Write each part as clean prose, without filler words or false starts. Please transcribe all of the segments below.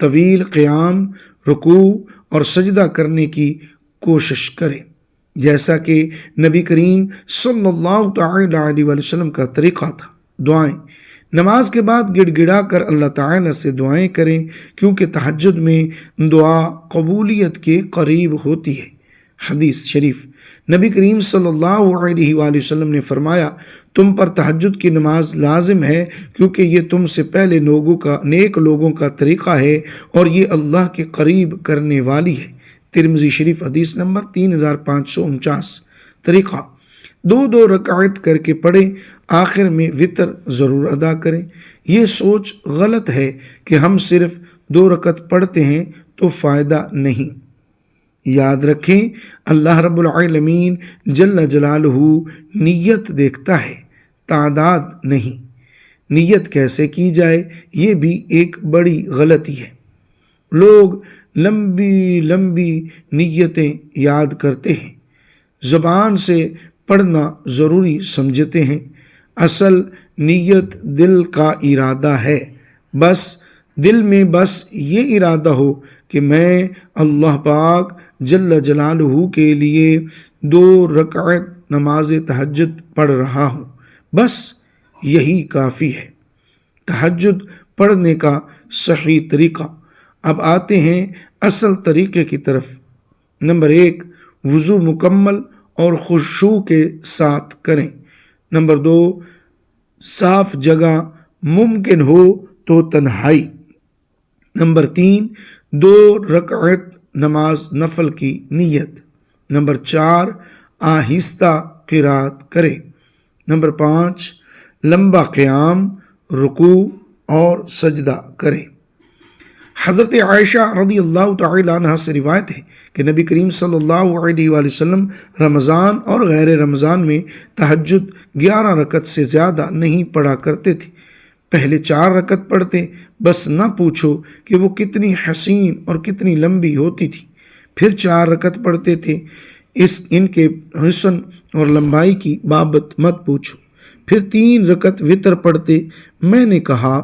طویل قیام، رکوع اور سجدہ کرنے کی کوشش کریں، جیسا کہ نبی کریم صلی اللہ تعالی علیہ وسلم کا طریقہ تھا۔ دعائیں: نماز کے بعد گڑ گڑا کر اللہ تعالیٰ سے دعائیں کریں، کیونکہ تہجد میں دعا قبولیت کے قریب ہوتی ہے۔ حدیث شریف: نبی کریم صلی اللہ علیہ وآلہ وسلم نے فرمایا، تم پر تہجد کی نماز لازم ہے، کیونکہ یہ تم سے پہلے نیک لوگوں کا طریقہ ہے اور یہ اللہ کے قریب کرنے والی ہے۔ ترمذی شریف حدیث نمبر 3549۔ طریقہ: 2 رکعت کر کے پڑھیں، آخر میں وتر ضرور ادا کریں۔ یہ سوچ غلط ہے کہ ہم صرف 2 رکعت پڑھتے ہیں تو فائدہ نہیں۔ یاد رکھیں، اللہ رب العالمین جل جلالہ نیت دیکھتا ہے، تعداد نہیں۔ نیت کیسے کی جائے، یہ بھی ایک بڑی غلطی ہے۔ لوگ لمبی لمبی نیتیں یاد کرتے ہیں، زبان سے پڑھنا ضروری سمجھتے ہیں۔ اصل نیت دل کا ارادہ ہے۔ دل میں بس یہ ارادہ ہو کہ میں اللہ پاک جل جلالہ کے لیے 2 رکعت نماز تہجد پڑھ رہا ہوں، بس یہی کافی ہے۔ تہجد پڑھنے کا صحیح طریقہ۔ اب آتے ہیں اصل طریقے کی طرف۔ نمبر 1، وضو مکمل اور خشوع کے ساتھ کریں۔ نمبر 2، صاف جگہ، ممکن ہو تو تنہائی۔ نمبر 3، 2 رکعت نماز نفل کی نیت۔ نمبر 4، آہستہ قرات کریں۔ نمبر 5، لمبا قیام، رکوع اور سجدہ کریں۔ حضرت عائشہ رضی اللہ تعالی عنہ سے روایت ہے کہ نبی کریم صلی اللہ علیہ وآلہ وسلم رمضان اور غیر رمضان میں تہجد 11 رکعت سے زیادہ نہیں پڑھا کرتے تھے۔ پہلے 4 رکعت پڑھتے، بس نہ پوچھو کہ وہ کتنی حسین اور کتنی لمبی ہوتی تھی۔ پھر 4 رکعت پڑھتے تھے، ان کے حسن اور لمبائی کی بابت مت پوچھو۔ پھر 3 رکعت وتر پڑھتے۔ میں نے کہا،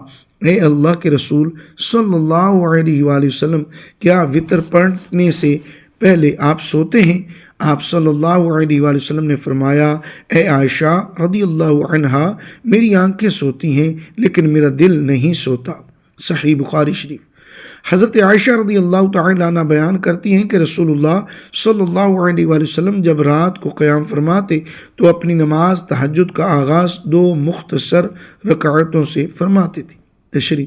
اے اللہ کے رسول صلی اللہ علیہ وآلہ وسلم، کیا وتر پڑھنے سے پہلے آپ سوتے ہیں؟ آپ صلی اللہ علیہ وآلہ وسلم نے فرمایا، اے عائشہ رضی اللہ عنہا، میری آنکھیں سوتی ہیں لیکن میرا دل نہیں سوتا۔ صحیح بخاری شریف۔ حضرت عائشہ رضی اللہ تعالی عنہ بیان کرتی ہیں کہ رسول اللہ صلی اللہ علیہ وآلہ وسلم جب رات کو قیام فرماتے تو اپنی نماز تہجد کا آغاز 2 مختصر رکعتوں سے فرماتے تھے۔ تشریح: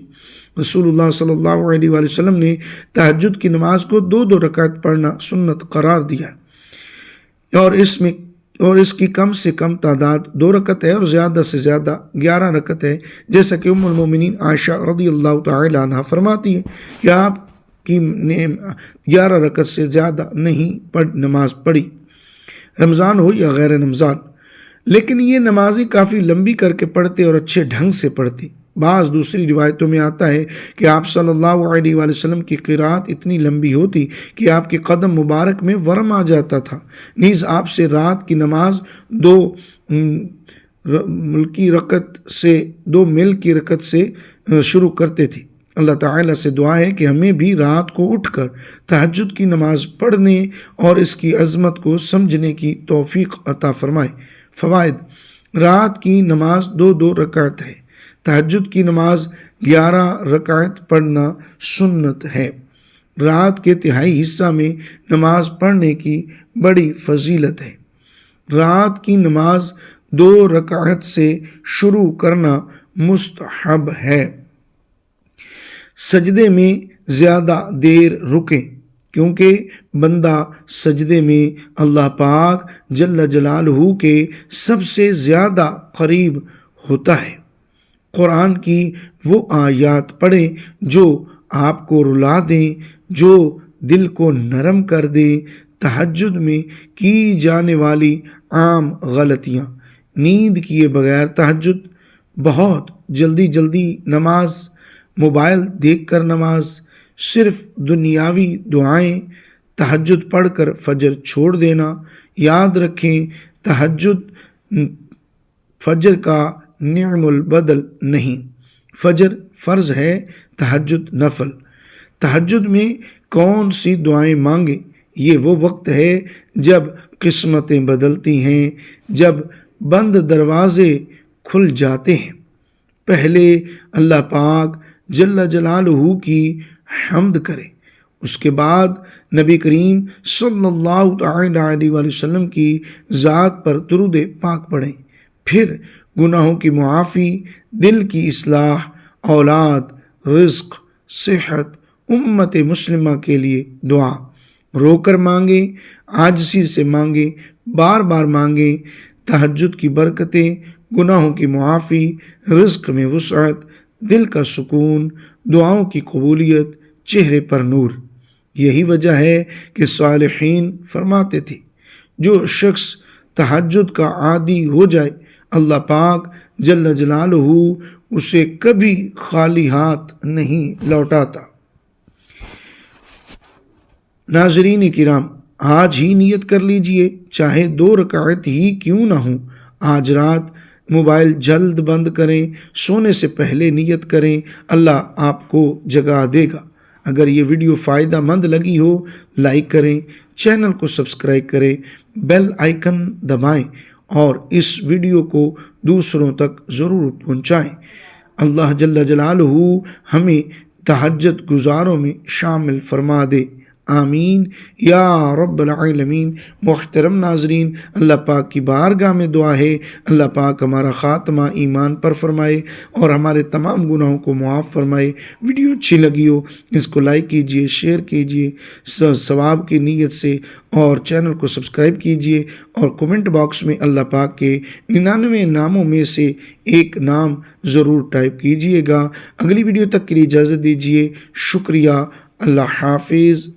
رسول اللہ صلی اللہ علیہ وآلہ وسلم نے تہجد کی نماز کو 2 رکعت پڑھنا سنت قرار دیا، اور اس کی کم سے کم تعداد 2 رکعت ہے اور زیادہ سے زیادہ 11 رکعت ہے، جیسا کہ ام المومنین عائشہ رضی اللہ تعالی عنہ فرماتی ہے کہ آپ کی نے 11 رکعت سے زیادہ نہیں نماز پڑھی، رمضان ہو یا غیر رمضان۔ لیکن یہ نمازی کافی لمبی کر کے پڑھتے اور اچھے ڈھنگ سے پڑھتے۔ بعض دوسری روایتوں میں آتا ہے کہ آپ صلی اللہ علیہ وآلہ وسلم کی قرات اتنی لمبی ہوتی کہ آپ کے قدم مبارک میں ورم آ جاتا تھا۔ نیز آپ سے رات کی نماز 2 مل کی رکعت سے شروع کرتے تھے۔ اللہ تعالیٰ سے دعا ہے کہ ہمیں بھی رات کو اٹھ کر تہجد کی نماز پڑھنے اور اس کی عظمت کو سمجھنے کی توفیق عطا فرمائے۔ فوائد: رات کی نماز 2 رکعت ہے۔ تہجد کی نماز 11 رکعت پڑھنا سنت ہے۔ رات کے تہائی حصہ میں نماز پڑھنے کی بڑی فضیلت ہے۔ رات کی نماز 2 رکعت سے شروع کرنا مستحب ہے۔ سجدے میں زیادہ دیر رکیں، کیونکہ بندہ سجدے میں اللہ پاک جل جلالہ کے سب سے زیادہ قریب ہوتا ہے۔ قرآن کی وہ آیات پڑھیں جو آپ کو رلا دیں، جو دل کو نرم کر دیں۔ تہجد میں کی جانے والی عام غلطیاں: نیند کیے بغیر تہجد، بہت جلدی نماز، موبائل دیکھ کر نماز، صرف دنیاوی دعائیں، تہجد پڑھ کر فجر چھوڑ دینا۔ یاد رکھیں، تہجد فجر کا نعم البدل نہیں۔ فجر فرض ہے، تہجد نفل۔ تہجد میں کون سی دعائیں مانگیں؟ یہ وہ وقت ہے جب قسمتیں بدلتی ہیں، جب بند دروازے کھل جاتے ہیں۔ پہلے اللہ پاک جل جلالہ کی حمد کریں، اس کے بعد نبی کریم صلی اللہ تعالی علیہ وآلہ وسلم کی ذات پر درود پاک پڑھیں، پھر گناہوں کی معافی، دل کی اصلاح، اولاد، رزق، صحت، امت مسلمہ کے لیے دعا رو کر مانگیں، عاجزی سے مانگیں، بار بار مانگیں۔ تہجد کی برکتیں، گناہوں کی معافی، رزق میں وسعت، دل کا سکون، دعاؤں کی قبولیت، چہرے پر نور۔ یہی وجہ ہے کہ صالحین فرماتے تھے جو شخص تہجد کا عادی ہو جائے اللہ پاک جل جلالہ اسے کبھی خالی ہاتھ نہیں لوٹاتا۔ ناظرین کرام، آج ہی نیت کر لیجئے، چاہے 2 رکعت ہی کیوں نہ ہوں۔ آج رات موبائل جلد بند کریں، سونے سے پہلے نیت کریں، اللہ آپ کو جگا دے گا۔ اگر یہ ویڈیو فائدہ مند لگی ہو، لائک کریں، چینل کو سبسکرائب کریں، بیل آئیکن دبائیں اور اس ویڈیو کو دوسروں تک ضرور پہنچائیں۔ اللہ جل جلالہ ہمیں تہجد گزاروں میں شامل فرما دے، آمین یا رب العالمین۔ محترم ناظرین، اللہ پاک کی بارگاہ میں دعا ہے اللہ پاک ہمارا خاتمہ ایمان پر فرمائے اور ہمارے تمام گناہوں کو معاف فرمائے۔ ویڈیو اچھی لگی ہو اس کو لائک کیجئے، شیئر کیجئے ثواب کی نیت سے، اور چینل کو سبسکرائب کیجئے، اور کمنٹ باکس میں اللہ پاک کے 99 ناموں میں سے ایک نام ضرور ٹائپ کیجئے گا۔ اگلی ویڈیو تک کے لیے اجازت دیجئے، شکریہ، اللہ حافظ۔